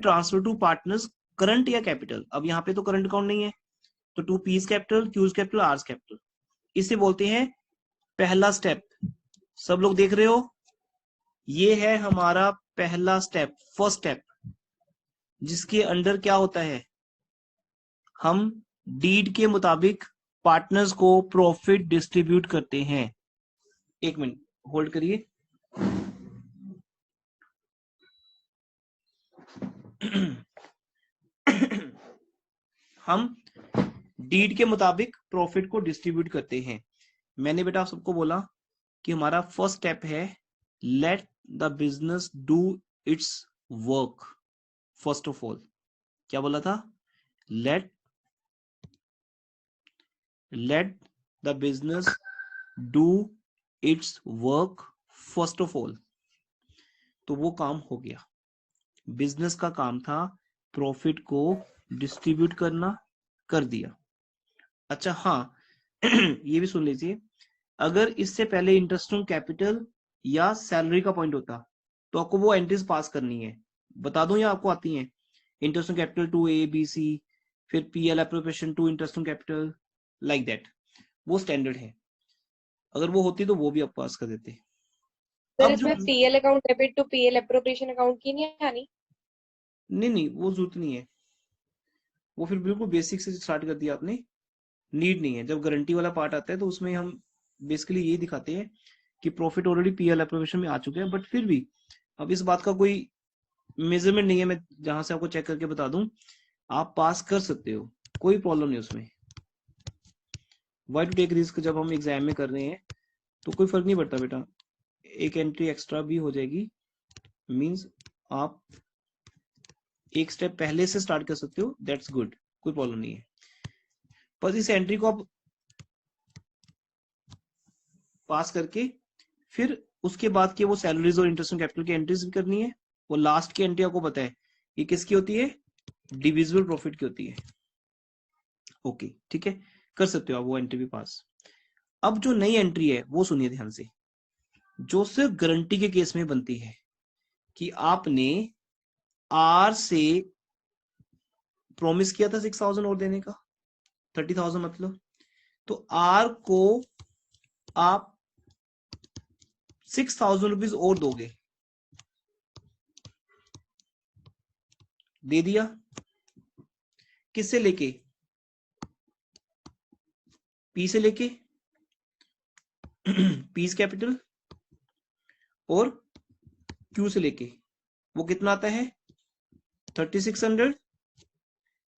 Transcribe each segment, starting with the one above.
Transfer to partners current या capital. अब यहाँ पे तो करंट अकाउंट नहीं है, तो to P's capital, Q's capital, R's capital, इसे बोलते हैं पहला स्टेप। सब लोग देख रहे हो, ये है हमारा पहला स्टेप, फर्स्ट स्टेप, जिसके अंडर क्या होता है, हम डीड के मुताबिक पार्टनर्स को प्रॉफिट डिस्ट्रीब्यूट करते हैं। एक मिनट होल्ड करिए। हम डीड के मुताबिक प्रॉफिट को डिस्ट्रीब्यूट करते हैं। मैंने बेटा सबको बोला कि हमारा फर्स्ट स्टेप है late the business do its work. First of all क्या बोला था, late the business do its work first of all. तो वो काम हो गया, बिजनेस का काम था प्रॉफिट को डिस्ट्रीब्यूट करना, कर दिया। अच्छा हाँ, ये भी सुन लीजिए, अगर इससे पहले इंटरेस्ट ऑन कैपिटल या सैलरी का पॉइंट होता तो आपको वो एंट्रीज पास करनी है। बता दूं या आपको आती हैं? Interest on capital to A B C, फिर PL appropriation to interest on capital, like that, वो स्टैंडर्ड है। अगर वो होती तो वो भी आप पास कर देते। सर अब जो इसमें PL account debit to PL appropriation account की नहीं आनी? नहीं वो जरूरत नहीं है, वो फिर बिल्कुल बेसिक से स्टार्ट कर दिया आपने, नीड नहीं है। जब गारंटी वाला पार्ट आता है तो उसमें हम बेसिकली यही दिखाते हैं कि प्रॉफिट ऑलरेडी पीएल एप्रोप्रिएशन में आ चुके हैं, बट फिर भी अब इस बात का कोई मेजरमेंट नहीं है। मैं जहां से आपको चेक करके बता दूं, आप पास कर सकते हो, कोई प्रॉब्लम नहीं उसमें। वाई टू टेक रिस्क, जब हम एग्जाम में कर रहे हैं तो कोई फर्क नहीं पड़ता बेटा, एक एंट्री एक्स्ट्रा भी हो जाएगी, मींस आप एक स्टेप पहले से स्टार्ट कर सकते हो, दैट्स गुड, कोई प्रॉब्लम नहीं है। बस इस एंट्री को आप पास करके फिर उसके बाद की वो सैलरीज और इंटरेस्ट कैपिटल की एंट्रीज भी करनी है। वो लास्ट की एंट्री आपको पता है ये किसकी होती है, डिविजिबल प्रॉफिट की होती है। ओके ठीक है, कर सकते हो आप वो एंट्री भी पास। अब जो नई एंट्री है वो सुनिए ध्यान से, जो सिर्फ गारंटी के केस में बनती है कि आपने आर से प्रॉमिस किया था 6,000 और देने का, 30,000 मतलब, तो आर को आप 6,000 रुपीज और दोगे, दे दिया, किससे लेके, पी से लेके, पीस कैपिटल और क्यू से लेके, वो कितना आता है 3600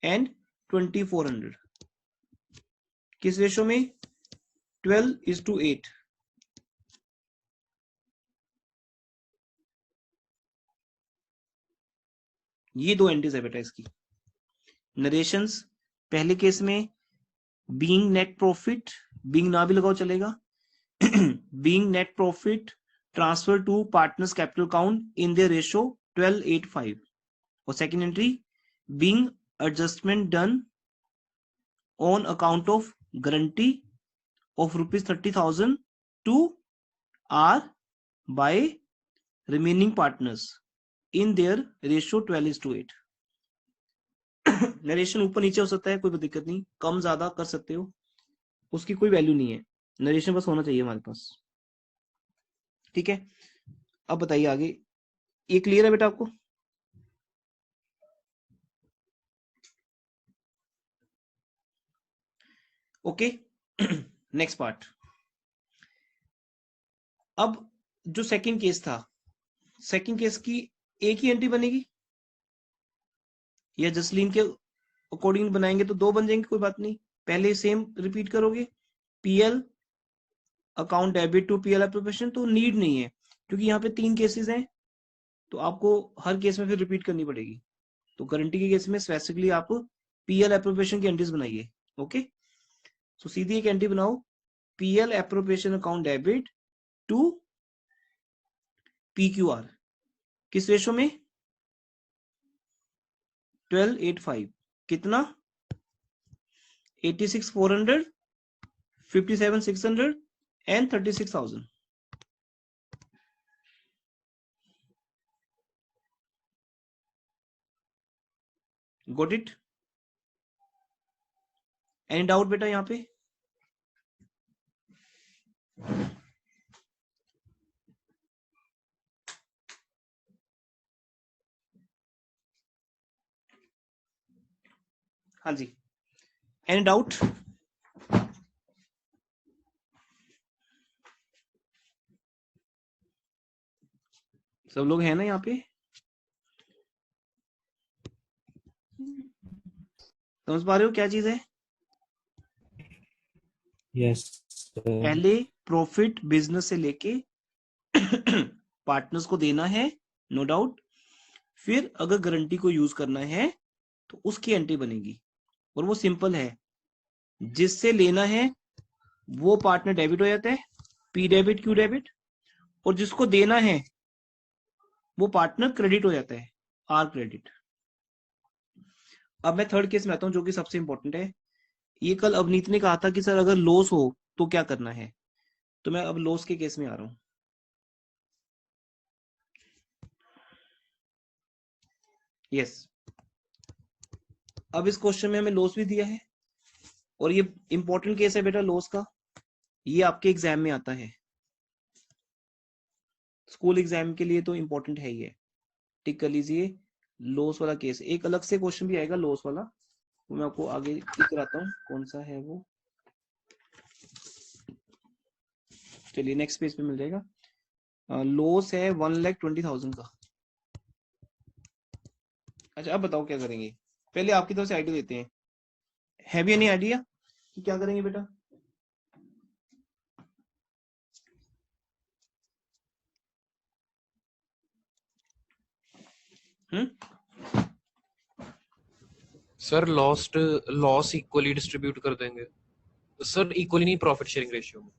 एंड 2400, किस रेशो में, 12:8। ये दो एंट्रीज है बेटा इसकी। नरेशंस पहले केस में बीइंग नेट प्रॉफिट, बीइंग ना भी लगाओ चलेगा, being net profit transfer to partners capital account in the ratio 12:8:5। और second entry being adjustment done on account of guarantee of rupees 30,000 to R by remaining partners in their ratio 12:8। Narration ऊपर नीचे हो सकता है, कोई दिक्कत नहीं, कम ज्यादा कर सकते हो, उसकी कोई वैल्यू नहीं है, नरेशन बस होना चाहिए हमारे पास। ठीक है, अब बताइए आगे, ये क्लियर है बेटा आपको? Okay, next part. अब जो सेकंड केस था, सेकंड केस की एक ही एंट्री बनेगी या जसलीन के अकॉर्डिंग बनाएंगे तो दो बन जाएंगे, कोई बात नहीं, पहले सेम रिपीट करोगे, PL account debit to PL appropriation, तो नीड नहीं है क्योंकि यहाँ पे 3 केसेस हैं, तो आपको हर केस में फिर रिपीट करनी पड़ेगी। तो गारंटी के केस में स्पेसिफिकली आप पीएल एप्रोप्रिएशन की एंट्रीज बनाइए। ओके, तो सीधी एक एंट्री बनाओ, PL appropriation account debit to PQR, किस रेशो में, 12:8:5, कितना, 86,400, 57,600 and 36,000। Got it? Any doubt बेटा यहाँ पे? हाँ जी, एनी डाउट? सब लोग हैं ना यहाँ पे? समझ पा रहे हो क्या चीज है? यस पहले प्रॉफिट बिजनेस से लेके पार्टनर्स को देना है, नो डाउट। फिर अगर गारंटी को यूज करना है तो उसकी एंट्री बनेगी, और वो सिंपल है। जिससे लेना है वो पार्टनर डेबिट हो जाता है, पी डेबिट क्यू डेबिट, और जिसको देना है वो पार्टनर क्रेडिट हो जाता है, आर क्रेडिट। अब मैं थर्ड केस में आता हूं जो कि सबसे इंपॉर्टेंट है। ये कल अवनीत ने कहा था कि सर अगर लॉस हो तो क्या करना है, तो मैं अब लॉस के केस में आ रहा हूं। यस, अब इस क्वेश्चन में हमें लॉस भी दिया है, और ये इंपॉर्टेंट केस है बेटा लॉस का। ये आपके एग्जाम में आता है, स्कूल एग्जाम के लिए तो इंपॉर्टेंट है ही है। टिक कर लीजिए, लॉस वाला केस। एक अलग से क्वेश्चन भी आएगा लॉस वाला, वो मैं आपको आगे टिक कराता हूँ कौन सा है वो। चलिए नेक्स्ट पेज पे मिल जाएगा। लॉस है 1,20,000 का। अच्छा अब बताओ क्या करेंगे, पहले आपकी तरफ से आइडिया देते हैं। है भी नहीं आइडिया कि क्या करेंगे बेटा? सर लॉस इक्वली डिस्ट्रीब्यूट कर देंगे सर, इक्वली नहीं, प्रॉफिट शेयरिंग रेशियो में।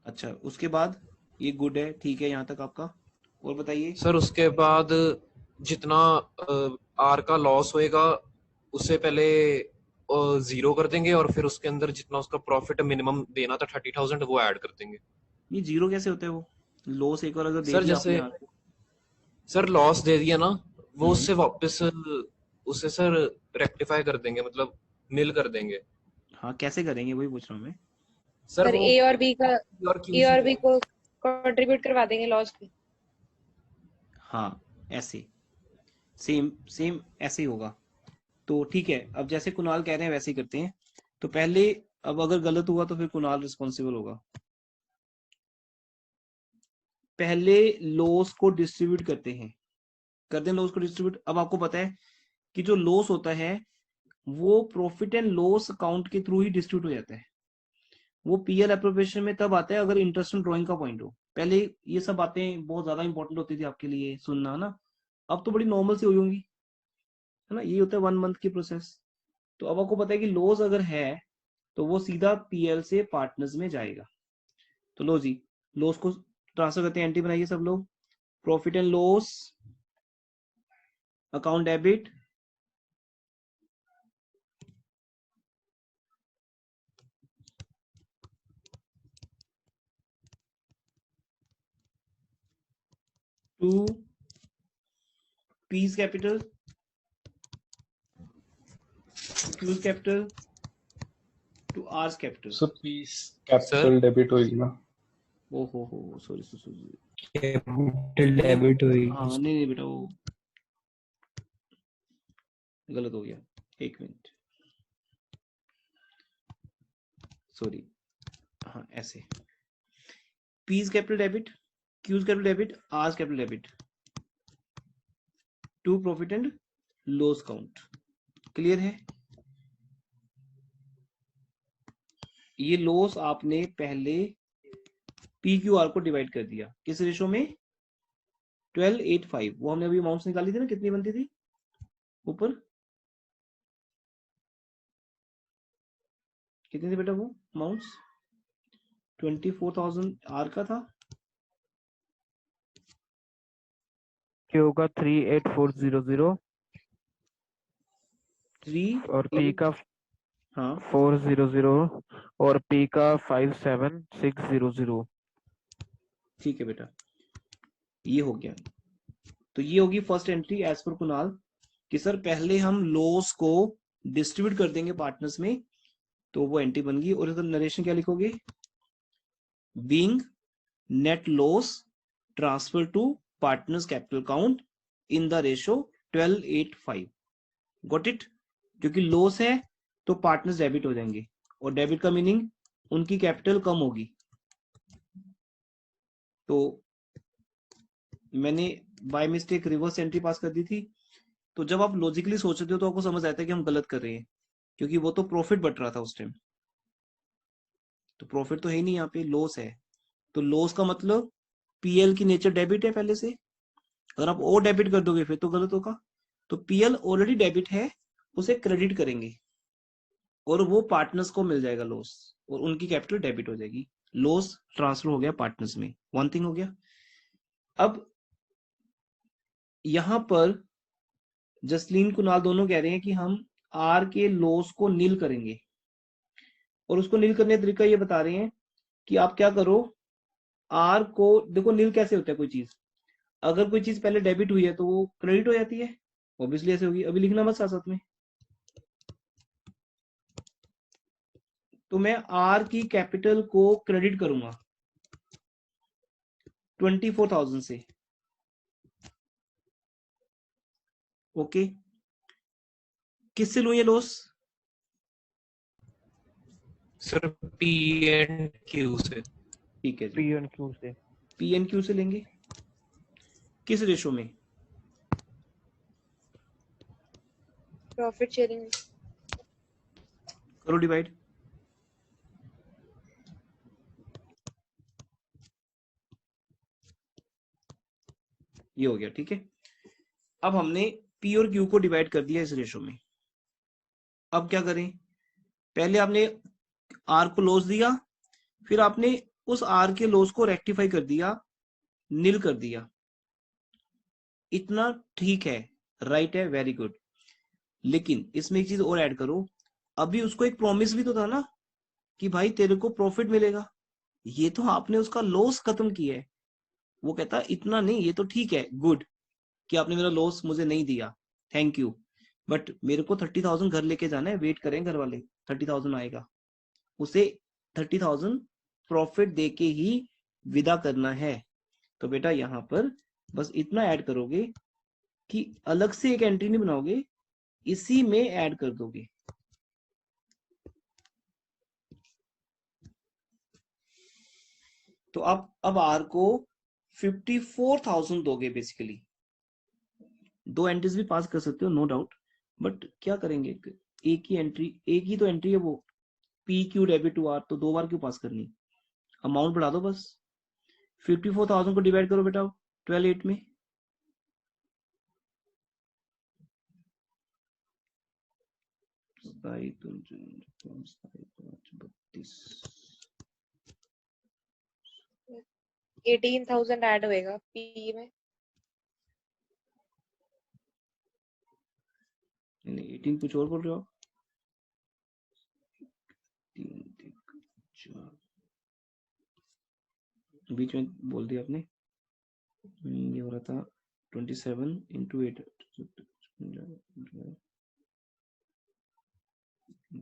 अच्छा उसके बाद ये गुड है, ठीक है यहाँ तक आपका, और बताइए। सर उसके बाद जितना आर का लॉस होएगा उससे पहले जीरो कर देंगे, और फिर उसके अंदर जितना उसका प्रॉफिट मिनिमम देना था 30,000 वो ऐड कर देंगे। ये जीरो कैसे होता है? वो लॉस एक बार अगर दे सर दिया आपने जैसे यहाँ पे। सर लॉस दे दिया ना, वो हम्म, उससे वापस उसे सर रेक्टिफाई कर देंगे, मतलब नील कर देंगे। हाँ कैसे करेंगे वही पूछ रहा हूँ मैं। सर सर वो ए और बी का, और ए और बी क्यूसी को कंट्रीब्यूट करवा देंगे लॉस पे। हाँ ऐसे, सेम सेम ऐसे ही होगा। तो ठीक है, अब जैसे कुणाल कह रहे हैं वैसे ही करते हैं। तो पहले, अब अगर गलत हुआ तो फिर कुणाल रिस्पॉन्सिबल होगा। पहले लॉस को डिस्ट्रीब्यूट करते हैं, कर दें लॉस को डिस्ट्रीब्यूट। अब आपको पता है कि जो लॉस होता है वो प्रॉफिट एंड लॉस अकाउंट के थ्रू ही डिस्ट्रीब्यूट हो जाता है। वो पीएल एप्रोप्रिएशन में तब आता है अगर इंटरेस्ट एंड ड्रॉइंग का पॉइंट हो। पहले ये सब बातें बहुत ज्यादा इंपॉर्टेंट होती थी आपके लिए सुनना ना, अब तो बड़ी नॉर्मल सी हुई होंगी, है ना। ये होता है 1 मंथ की प्रोसेस। तो अब आपको पता है कि लॉस अगर है तो वो सीधा पीएल से पार्टनर्स में जाएगा। तो लो जी, लॉस को ट्रांसफर करते हैं, एंट्री बनाइए सब लोग। Profit and loss account debit, to P's capital, Q's capital, to R's capital. Sir P's capital debit होगी ना? ओ हो सॉरी सॉरी, कैपिटल डेबिट हुई। हाँ नहीं नहीं बेटा वो गलत हो गया, एक मिनट, सॉरी। हाँ ऐसे, P's capital debit, Q's capital debit, R's capital debit, to profit and loss account. Clear है? ये लॉस आपने पहले पी क्यू आर को डिवाइड कर दिया किस रेशो में? 12:8:5। वो हमने अभी अमाउंट्स निकाली थी ना, कितनी बनती थी ऊपर, कितनी थी बेटा वो अमाउंट्स? 24,000 आर का था, क्यू का 38400 और पी का हाँ 400 और पी का 57600। ठीक है बेटा, ये हो गया। तो ये होगी first entry as per Kunal. कि सर पहले हम लॉस को डिस्ट्रीब्यूट कर देंगे पार्टनर्स में, तो वो एंट्री बन गई। और इधर नरेशन क्या लिखोगे, being net loss transfer to partners capital account in the ratio 12:8:5। Got it? क्योंकि लॉस है तो पार्टनर्स डेबिट हो जाएंगे, और डेबिट का मीनिंग उनकी कैपिटल कम होगी। तो मैंने बाय मिस्टेक रिवर्स एंट्री पास कर दी थी। तो जब आप लॉजिकली सोचते हो तो आपको समझ आता है कि हम गलत कर रहे हैं, क्योंकि वो तो प्रॉफिट बट रहा था उस टाइम, तो प्रॉफिट तो है ही नहीं, यहाँ पे लॉस है। तो लॉस का मतलब पीएल की नेचर डेबिट है पहले से, अगर आप और डेबिट कर दोगे फिर तो गलत होगा। तो पीएल ऑलरेडी डेबिट है, उसे क्रेडिट करेंगे और वो पार्टनर्स को मिल जाएगा लॉस, और उनकी कैपिटल डेबिट हो जाएगी। लॉस ट्रांसफर हो गया पार्टनर्स में, वन थिंग हो गया। अब यहां पर जसलीन कुणाल दोनों कह रहे हैं कि हम आर के लॉस को नील करेंगे, और उसको नील करने का तरीका ये बता रहे हैं कि आप क्या करो, आर को देखो नील कैसे होता है कोई चीज, अगर कोई चीज पहले डेबिट हुई है तो वो क्रेडिट हो जाती है, ऑब्वियसली ऐसे होगी। अभी लिखना मत साथ साथ में। तो मैं आर की कैपिटल को क्रेडिट करूंगा 24,000 से, ओके। किससे लूं ये loss? Sir P and Q से। ठीक है जी, पी एंड क्यू से। पी एन क्यू से लेंगे। किस रेशो में? Profit sharing. करो डिवाइड। ये हो गया, ठीक है। अब हमने पी और क्यू को डिवाइड कर दिया इस रेशो में। अब क्या करें, पहले आपने आर को लॉस दिया, फिर आपने उस आर के लॉस को रेक्टिफाई कर दिया, नील कर दिया। इतना ठीक है, राइट है, वेरी गुड। लेकिन इसमें एक चीज और ऐड करो, अभी उसको एक प्रॉमिस भी तो था ना कि भाई तेरे को प्रॉफिट मिलेगा, ये तो आपने उसका लॉस खत्म किया है। वो कहता इतना नहीं, ये तो ठीक है, गुड कि आपने मेरा लॉस मुझे नहीं दिया, थैंक यू, बट मेरे को 30,000 घर लेके जाना है, वेट करें घर वाले, 30,000 आएगा, उसे 30,000 प्रॉफिट देके ही विदा करना है। तो बेटा यहाँ पर बस इतना ऐड करोगे कि अलग से एक एंट्री नहीं बनाओगे, इसी में ऐड कर दोगे। तो आप अब आर को 54,000 दोगे बेसिकली। दो एंट्रीज भी पास कर सकते हो, नो डाउट, बट क्या करेंगे, एक ही एंट्री, एक ही तो एंट्री है वो, P Q debit to R, तो दो बार क्यों पास करनी, अमाउंट बढ़ा दो बस। 54,000 को डिवाइड करो बेटा 12/8 में, नहीं 18,000 ऐड होएगा पी में। 18 कुछ और बोल रहे हो आप? 3 बीच में बोल दिया आपने, ये हो रहा था 27 into 8,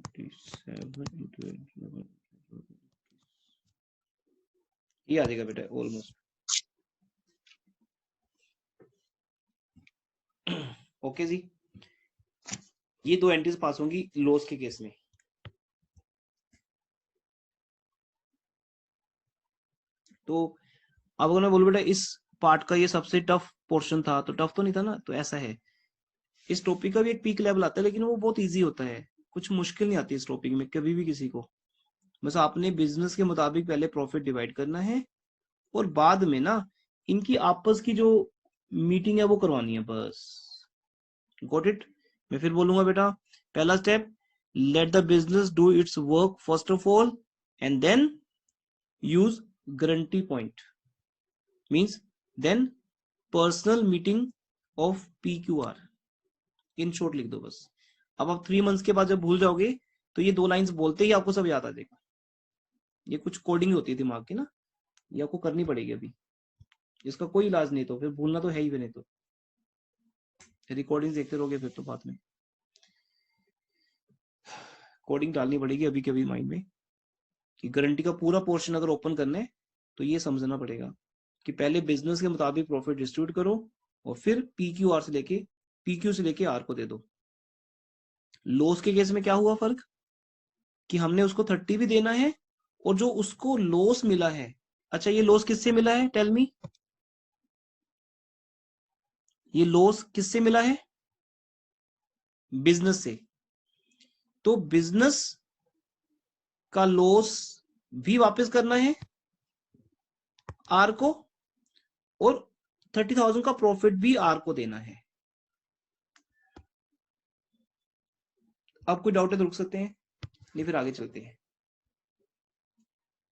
27 into 8, ये आ जाएगा बेटा ऑलमोस्ट। ओके जी, ये दो एंट्रीज पास होंगी लॉस के केस में। तो अब अगर मैं बोलूं बेटा इस पार्ट का ये सबसे टफ पोर्शन था, तो टफ तो नहीं था ना, तो ऐसा है, इस टॉपिक का भी एक पीक लेवल आता है, लेकिन वो बहुत इजी होता है, कुछ मुश्किल नहीं आती इस टॉपिक में कभी भी किसी को। बस आपने बिजनेस के मुताबिक पहले प्रॉफिट डिवाइड करना है, और बाद में ना इनकी आपस की जो मीटिंग है वो करवानी है बस। Got it? मैं फिर बोलूंगा बेटा, पहला step, let the business do its work first of all, and then use guarantee point, means then personal meeting of PQR, in short लिख दो बस। अब आप 3 मंथ्स के बाद जब भूल जाओगे तो ये दो लाइंस बोलते ही आपको सब याद आ जाएगा। ये कुछ कोडिंग होती है दिमाग की ना, ये आपको करनी पड़ेगी अभी, इसका कोई इलाज नहीं, तो फिर भूलना तो है ही भी नहीं तो। रिकॉर्डिंग देखते रहोगे फिर तो बाद में कोडिंग डालनी पड़ेगी अभी के अभी माइंड में कि गारंटी का पूरा पोर्शन अगर ओपन करना है तो ये समझना पड़ेगा कि पहले बिजनेस के मुताबिक प्रॉफिट डिस्ट्रीब्यूट करो और फिर पीक्यू से लेके आर को दे दो। लॉस के केस में क्या हुआ फर्क कि हमने उसको 30 भी देना है और जो उसको लॉस मिला है, अच्छा ये लॉस किससे मिला है, टेल मी, ये लॉस किससे मिला है, बिजनेस से। तो बिजनेस का लॉस भी वापस करना है आर को और 30,000 का प्रॉफिट भी आर को देना है। अब कोई डाउट है तो रुक सकते हैं, नहीं फिर आगे चलते हैं।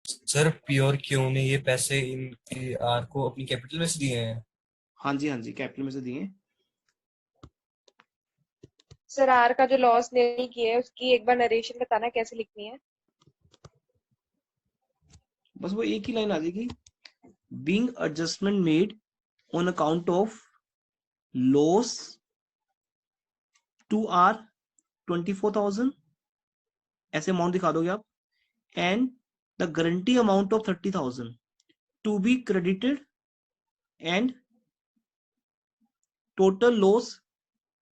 सर प्योर क्यों ने ये पैसे इनके आर को अपनी कैपिटल में से दिए हैं? हाँ जी कैपिटल में से दिए। सर आर का जो लॉस नहीं किया है उसकी एक बार नरेशन बताना कैसे लिखनी है। बस वो एक ही लाइन आ जाएगी, being adjustment made on account of loss to R 24,000, ऐसे अमाउंट दिखा दोगे आप, and the guarantee amount of 30,000 to be credited and total loss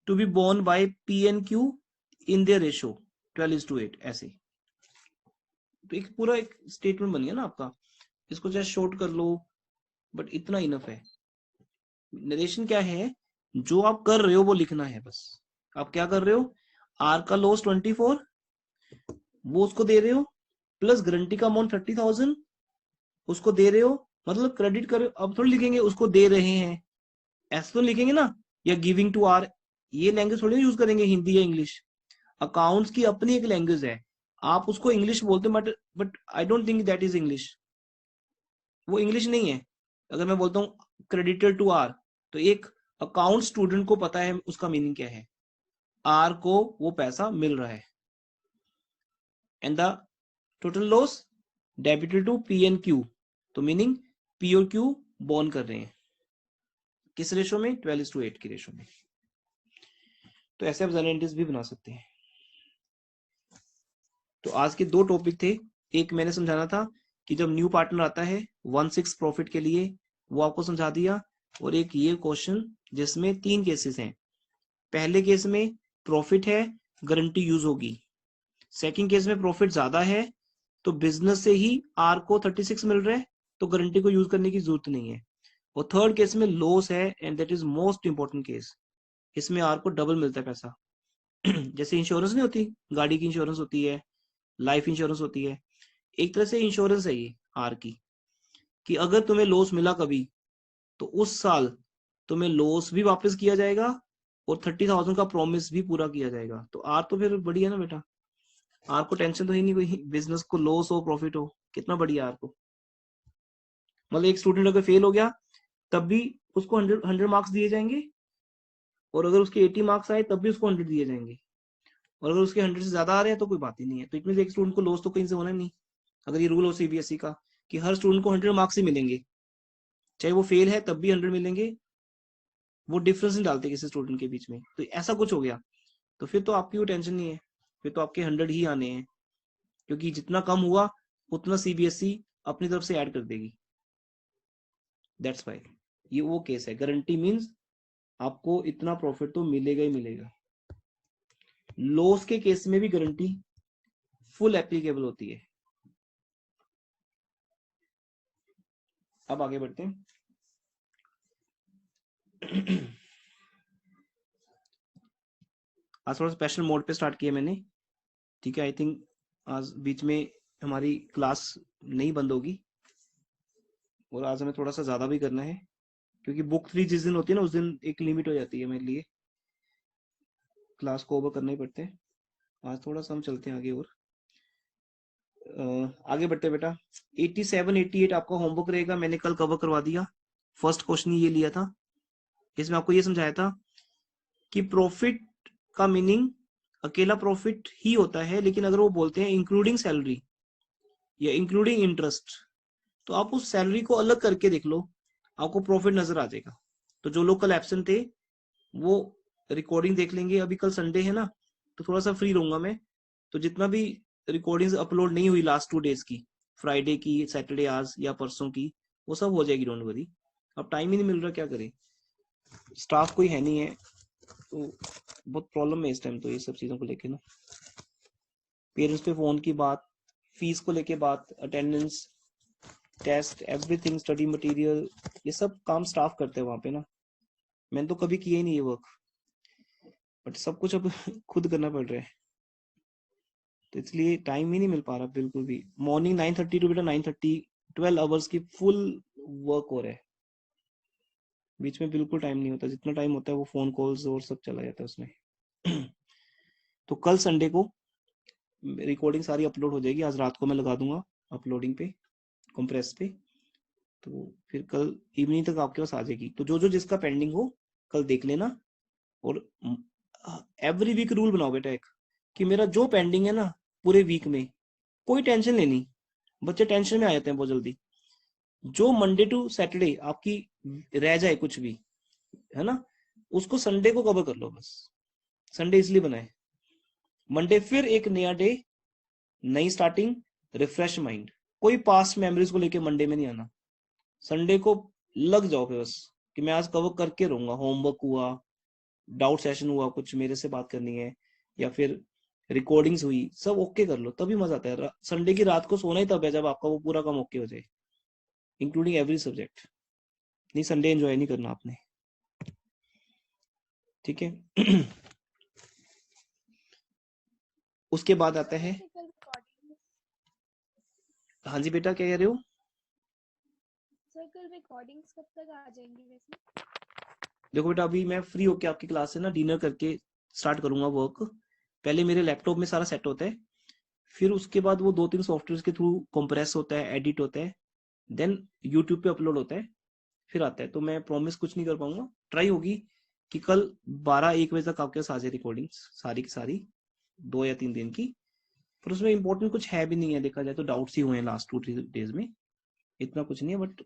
to be borne by P&Q in their ratio 12:8, ऐसे। तो एक पूरा एक स्टेटमेंट बन गया ना आपका, इसको चाहे शॉर्ट कर लो बट इतना इनफ है। नरेशन क्या है, जो आप कर रहे हो वो लिखना है बस। आप क्या कर रहे हो, आर का लॉस 24 वो उसको दे रहे हो, प्लस गारंटी का अमाउंट 30,000 उसको दे रहे हो, मतलब क्रेडिट कर रहे हो। अब थोड़ी लिखेंगे उसको दे रहे हैं, ऐसे तो लिखेंगे ना, या गिविंग टू आर, ये लैंग्वेज थोड़ी यूज करेंगे हिंदी या इंग्लिश। अकाउंट्स की अपनी एक लैंग्वेज है, आप उसको इंग्लिश बोलते हैं but I don't think that is English, वो इंग्लिश नहीं है। अगर मैं बोलता हूँ क्रेडिटेड टू आर, तो एक अकाउंट स्टूडेंट को पता है उसका मीनिंग क्या है, आर को वो पैसा मिल रहा है। And the total loss debited to P&Q, तो मीनिंग P और Q बॉर्न कर रहे हैं किस रेशो में, 12:8 की रेशो में। तो ऐसे आप जनरल भी बना सकते हैं। तो आज के 2 टॉपिक थे, एक मैंने समझाना था कि जब न्यू पार्टनर आता है 1/6 प्रॉफिट के लिए, वो आपको समझा दिया, और एक ये क्वेश्चन जिसमें 3 केसेस हैं। पहले केस में प्रॉफिट है, गारंटी यूज होगी। सेकंड केस में प्रॉफिट ज्यादा है तो बिजनेस से ही आर को 36 मिल रहा है, तो गारंटी को यूज करने की जरूरत नहीं है। और थर्ड केस में लॉस है, and that is most important case, इसमें आर को डबल मिलता है पैसा। जैसे इंश्योरेंस नहीं होती, गाड़ी की इंश्योरेंस होती है, लाइफ इंश्योरेंस होती है, एक तरह से इंश्योरेंस है ये आर की, कि अगर तुम्हें लॉस मिला कभी तो उस साल तुम्हें लॉस भी वापस किया जाएगा और 30,000 का प्रॉमिस भी पूरा किया जाएगा। तो आर तो फिर बढ़िया ना बेटा, आर को टेंशन तो ही नहीं कोई, बिजनेस को लॉस हो प्रॉफिट हो, कितना बढ़िया आर को। मतलब एक स्टूडेंट अगर फेल हो गया तब भी उसको 100 मार्क्स दिए जाएंगे, और अगर उसके 80 मार्क्स आए तब भी उसको 100 दिए जाएंगे, और अगर उसके 100 से ज्यादा आ रहे हैं तो कोई बात ही नहीं है। तो इट मींस एक स्टूडेंट को लॉस तो कहीं से होना नहीं, अगर ये रूल हो CBSE का कि हर स्टूडेंट को 100 मार्क्स ही मिलेंगे, चाहे वो फेल है तब भी 100 मिलेंगे, वो डिफरेंस नहीं डालते किसी स्टूडेंट के बीच में। तो ऐसा कुछ हो गया तो फिर तो आपकी वो टेंशन नहीं है, फिर तो आपके 100 ही आने हैं, क्योंकि जितना कम हुआ उतना CBSE अपनी तरफ से ऐड कर देगी। दैट्स वाई ये वो केस है, गारंटी मींस आपको इतना प्रॉफिट तो मिलेगा ही मिलेगा। लॉस के केस में भी गारंटी फुल एप्लीकेबल होती है। अब आगे बढ़ते हैं। आज थोड़ा स्पेशल मोड पे स्टार्ट किया मैंने, ठीक है। आई थिंक आज बीच में हमारी क्लास नहीं बंद होगी, और आज हमें थोड़ा सा ज्यादा भी करना है, क्योंकि बुक 3 जिस दिन होती है ना उस दिन एक लिमिट हो जाती है मेरे लिए, क्लास को ओवर करना ही पड़ते हैं। आज थोड़ा सा हम चलते हैं आगे, और आगे बढ़ते हैं बेटा। 87 88 आपका होमवर्क रहेगा, मैंने कल कवर करवा दिया। फर्स्ट क्वेश्चन ये लिया था, इसमें आपको ये समझाया था कि प्रॉफिट का मीनिंग अकेला प्रॉफिट ही होता है, लेकिन अगर वो बोलते हैं इंक्लूडिंग सैलरी या इंक्लूडिंग इंटरेस्ट, तो आप उस सैलरी को अलग करके देख लो, आपको प्रॉफिट नजर आ जाएगा। तो जो लोग कल एब्सेंट थे वो रिकॉर्डिंग देख लेंगे। अभी कल संडे है ना, तो थोड़ा सा फ्री रहूंगा मैं, तो जितना भी रिकॉर्डिंग्स अपलोड नहीं हुई लास्ट 2 डेज की, फ्राइडे की, सैटरडे आज या परसों की, वो सब हो जाएगी, डोंट वरी। अब टाइम ही नहीं मिल रहा, क्या करें, स्टाफ कोई है नहीं है, तो बहुत प्रॉब्लम है इस टाइम तो ये सब चीजों को लेके ना। पेरेंट्स पे फोन की बात, फीस को लेके बात, attendance, test, everything, study material, ये सब काम स्टाफ करते हैं वहां पे ना। मैंने तो कभी किया ही नहीं ये वर्क, बट सब कुछ अब खुद करना पड़ रहा है, तो इसलिए टाइम ही नहीं मिल पा रहा बिल्कुल भी। मॉर्निंग 9:30 टू बेटा 9:30, 12 आवर्स की फुल वर्क हो रहा है, बीच में बिल्कुल टाइम नहीं होता। जितना टाइम होता है वो फोन कॉल्स और सब चला जाता है उसमें। तो कल संडे को रिकॉर्डिंग सारी अपलोड हो जाएगी, आज रात को मैं लगा दूंगा अपलोडिंग पे, कंप्रेस पे, तो फिर कल इवनिंग तक आपके पास आ जाएगी। तो जो जो जिसका पेंडिंग हो कल देख लेना, और एवरी वीक रूल बनाओ बेटा एक, कि मेरा जो पेंडिंग है ना पूरे वीक में, कोई टेंशन लेनी, बच्चे टेंशन में आ जाते हैं बहुत जल्दी। जो मंडे टू सैटरडे आपकी रह जाए कुछ भी, है ना, उसको संडे को कवर कर लो बस। संडे इसलिए बनाए, मंडे फिर एक नया डे, नई स्टार्टिंग, रिफ्रेश माइंड। कोई पास्ट मेमोरीज को लेके मंडे में नहीं आना, संडे को लग जाओ फिर बस कि मैं आज कवर करके रहूंगा। होमवर्क हुआ, डाउट सेशन हुआ, कुछ मेरे से बात करनी है, या फिर रिकॉर्डिंग्स हुई, सब ओके कर लो, तभी मजा आता है। संडे की रात को सोना ही तब है जब आपका वो पूरा काम ओके हो जाए, इंक्लूडिंग एवरी सब्जेक्ट। नहीं, संडे एंजॉय नहीं करना आपने, ठीक है। उसके बाद आता है, हाँ जी बेटा क्या कह रहे हो? सर कल रिकॉर्डिंग्स कब तक आ जाएंगी वैसे? देखो बेटा अभी मैं फ्री होके आपकी क्लास से ना डिनर करके स्टार्ट करूंगा वर्क। पहले मेरे लैपटॉप में सारा सेट होता है, फिर उसके बाद वो 2-3 सॉफ्टवेयर के थ्रू कंप्रेस होता है, एडिट होता है, देन यूट्यूब पे अपलोड होता है, फिर आता है। तो मैं प्रॉमिस कुछ नहीं कर पाऊंगा, ट्राई होगी कि कल 12-1 बजे तक आपके पास आ जाए रिकॉर्डिंग्स सारी की सारी, 2 या 3 दिन की। पर उसमें इंपॉर्टेंट कुछ है भी नहीं है, देखा जाए तो डाउट्स ही हुए हैं लास्ट 2 डेज में, इतना कुछ नहीं है, बट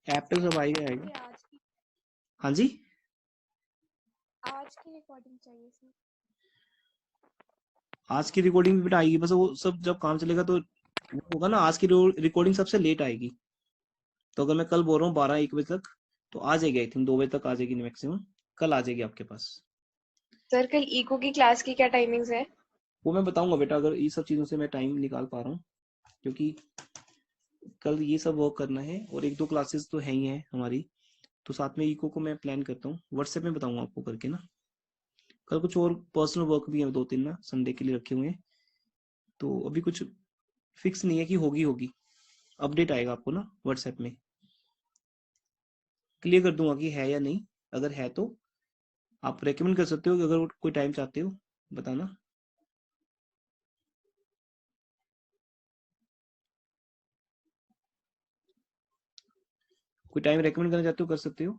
ऐप पे सब आएगा। हाँ जी, आज की रिकॉर्डिंग चाहिए सर। आज की रिकॉर्डिंग भी बेटा आएगी, बस वो सब जब काम चलेगा तो वो होगा ना। आज की रिकॉर्डिंग सबसे लेट आएगी, तो अगर मैं कल बोल रहा हूँ 12-1 बजे तक, तो आ जाएगी, आई थिंक 2 बजे तक आ जाएगी मैक्सिमम, कल आ जाएगी आपके पास। सर कल इको की क्लास की क्या टाइमिंग्स है? वो मैं बताऊंगा बेटा, अगर ये सब चीजों से मैं टाइम निकाल पा रहा हूँ, क्योंकि कल ये सब वर्क करना है, और 1-2 क्लासेस तो है ही है हमारी, तो साथ में इको को मैं प्लान करता हूँ, व्हाट्सएप में बताऊंगा आपको करके ना। कल कुछ और पर्सनल वर्क भी है 2-3 ना, संडे के लिए रखे हुए हैं, तो अभी कुछ फिक्स नहीं है कि होगी, अपडेट आएगा आपको ना व्हाट्सएप में, क्लियर कर दूंगा कि है या नहीं। अगर है तो आप रेकमेंड कर सकते हो कि अगर कोई टाइम चाहते हो बताना। कोई टाइम रेकमेंड करना चाहते हो कर सकते हो,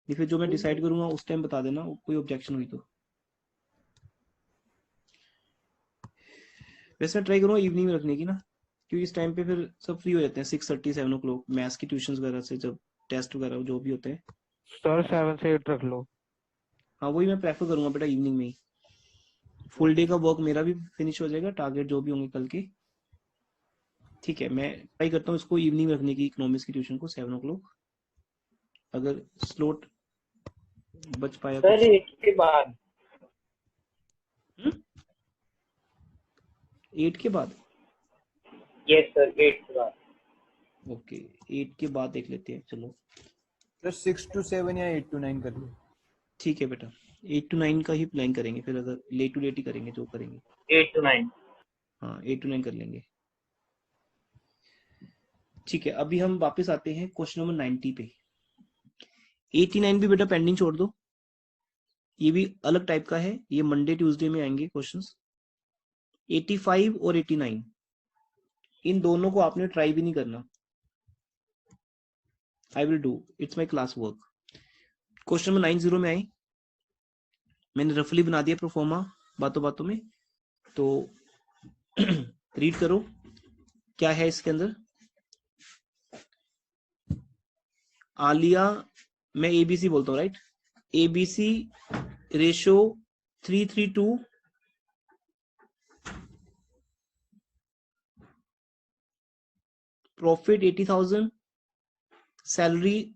या फिर जो मैं डिसाइड करूंगा उस टाइम बता देना, कोई ऑब्जेक्शन हुई तो। वैसे ट्राई करूंगा इवनिंग में रखने की ना, क्योंकि इस टाइम पे फिर सब फ्री हो जाते हैं, 6:30-7 o'clock, मैथ्स की ट्यूशन वगैरह से, जब टेस्ट वगैरह जो भी होते हैं। सर 7 से 8 रख लो। हाँ वही मैं प्रेफर करूंगा बेटा, इवनिंग में ही। फुल डे का वर्क मेरा भी फिनिश हो जाएगा, टारगेट जो भी होंगे कल के। ठीक है, मैं ट्राई करता हूँ इसको इवनिंग में रखने की, इकोनॉमिक्स की ट्यूशन को 7 o'clock, अगर स्लॉट बच पाया सर कुछ। 8 के बाद। 8 के बाद? यस सर 8 के बाद। ओके, 8 के बाद देख लेते हैं, चलो सर 6 to 7 या 8 to 9 कर लो। ठीक है बेटा, 8 to 9 का ही प्लान करेंगे, फिर अगर लेट टू लेट ही करेंगे जो करेंगे। 8 to 9। हाँ 8 to 9 कर लेंगे। ठीक है, अभी हम वापस आते हैं क्वेश्चन नंबर 90 पे। 89 भी बेटा पेंडिंग छोड़ दो, ये भी अलग टाइप का है, ये मंडे ट्यूसडे में आएंगे क्वेश्चंस। 85 और 89 इन दोनों को आपने ट्राई भी नहीं करना, I will do, it's my class work. Question number 90 में आए, मैंने रफली बना दिया प्रोफॉर्मा बातों बातों में, तो रीड करो क्या है इसके अंदर। आलिया, मैं एबीसी बोलता हूँ right, ABC ratio 3:3:2, profit 80,000, salary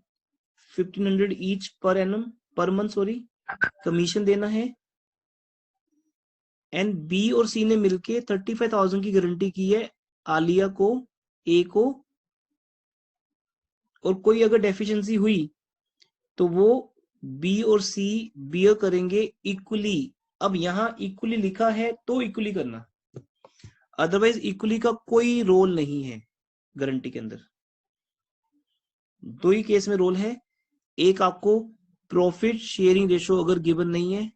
1,500 each per month sorry, commission देना है, एंड बी और सी ने मिलके 35,000 की गारंटी की है आलिया को, ए को, और कोई अगर डेफिशिएंसी हुई तो वो बी और सी बियर करेंगे इक्वली। अब यहां इक्वली लिखा है तो इक्वली करना, अदरवाइज इक्वली का कोई रोल नहीं है गारंटी के अंदर। दो ही केस में रोल है, एक आपको प्रॉफिट शेयरिंग रेशो अगर गिवन नहीं है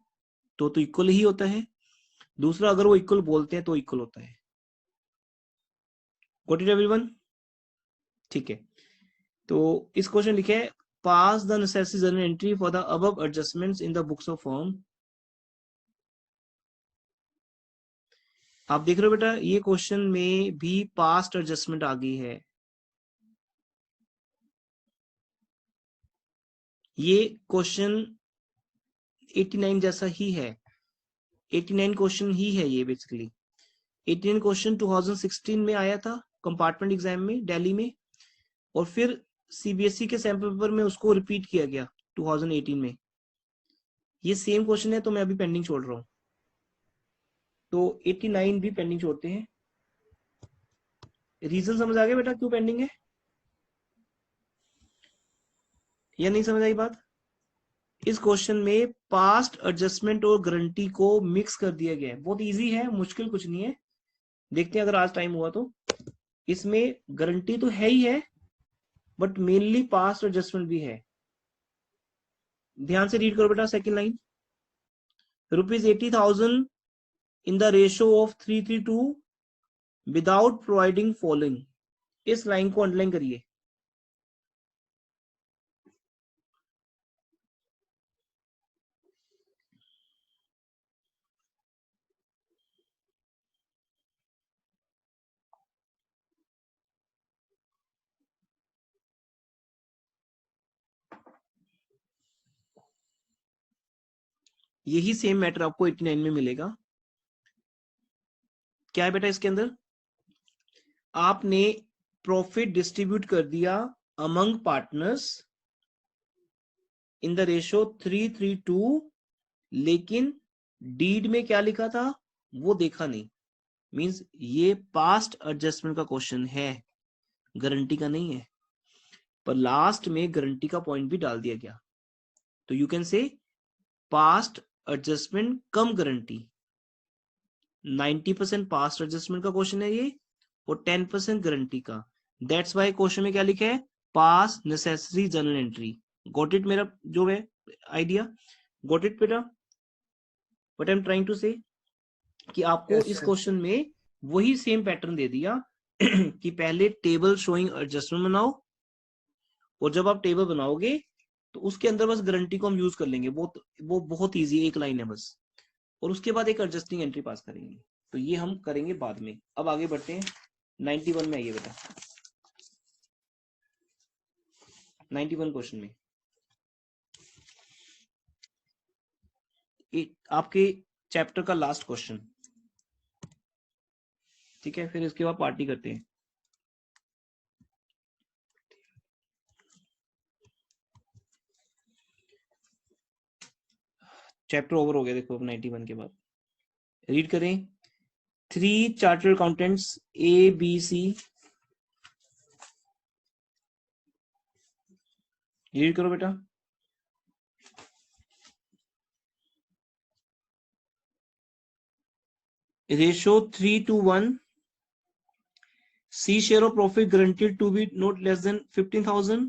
तो इक्वल ही होता है, दूसरा अगर वो इक्वल बोलते हैं तो इक्वल होता है। Got it everyone? ठीक है, तो इस क्वेश्चन लिखे है pass the necessary journal entry for the above adjustments in the books of firm. आप देख रहे हो बेटा, ये क्वेश्चन में भी पास्ट एडजस्टमेंट आ गई है। ये क्वेश्चन 89 जैसा ही है, 89 क्वेश्चन ही है ये बेसिकली। 89 क्वेश्चन 2016 में आया था कंपार्टमेंट एग्जाम में दिल्ली में, और फिर सीबीएसई के सैंपल पेपर में उसको रिपीट किया गया 2018 में। ये सेम क्वेश्चन है तो मैं अभी पेंडिंग छोड़ रहा हूं, तो 89 भी पेंडिंग छोड़ते हैं। रीजन समझ आ गया बेटा क्यों पेंडिंग है, या नहीं समझ आई बात? इस क्वेश्चन में पास्ट एडजस्टमेंट और गारंटी को मिक्स कर दिया गया है। बहुत इजी है, मुश्किल कुछ नहीं है, देखते हैं अगर आज टाइम हुआ तो। इसमें गारंटी तो है ही है, बट मेनली पास्ट एडजस्टमेंट भी है। ध्यान से रीड करो बेटा second line, ₹80,000 in the ratio of 3:3:2 without providing following. इस लाइन को अंडरलाइन करिए। यही सेम मैटर आपको 89 में मिलेगा। क्या है बेटा इसके अंदर, आपने प्रॉफिट डिस्ट्रीब्यूट कर दिया among partners in the ratio 3:3:2, लेकिन डीड में क्या लिखा था वो देखा नहीं। मींस ये पास्ट एडजस्टमेंट का क्वेश्चन है, गारंटी का नहीं है, पर लास्ट में गारंटी का पॉइंट भी डाल दिया गया। तो you can say past adjustment come guarantee. 90% past adjustment का क्वेश्चन है ये, और 10% गारंटी का। दैट्स वाई क्वेश्चन में क्या लिखा है, pass necessary journal entry. Got it मेरा जो है आइडिया, गॉट इट बेटा? What I am trying to say कि आपको Yes, इस sir. क्वेश्चन में वही सेम पैटर्न दे दिया कि पहले टेबल शोइंग एडजस्टमेंट बनाओ, और जब आप टेबल बनाओगे तो उसके अंदर बस गारंटी को हम यूज कर लेंगे। वो बहुत इजी है, एक लाइन है बस, और उसके बाद एक एडजस्टिंग एंट्री पास करेंगे। तो ये हम करेंगे बाद में। अब आगे बढ़ते हैं, 91 में आइए बेटा। 91 क्वेश्चन में आपके चैप्टर का लास्ट क्वेश्चन, ठीक है, फिर इसके बाद पार्टी करते हैं। चैप्टर ओवर हो गया देखो अब 91 के बाद। रीड करें, 3 chartered accountants A B C, read करो बेटा। Ratio 3:1, C share of profit guaranteed to be not less than 15,000,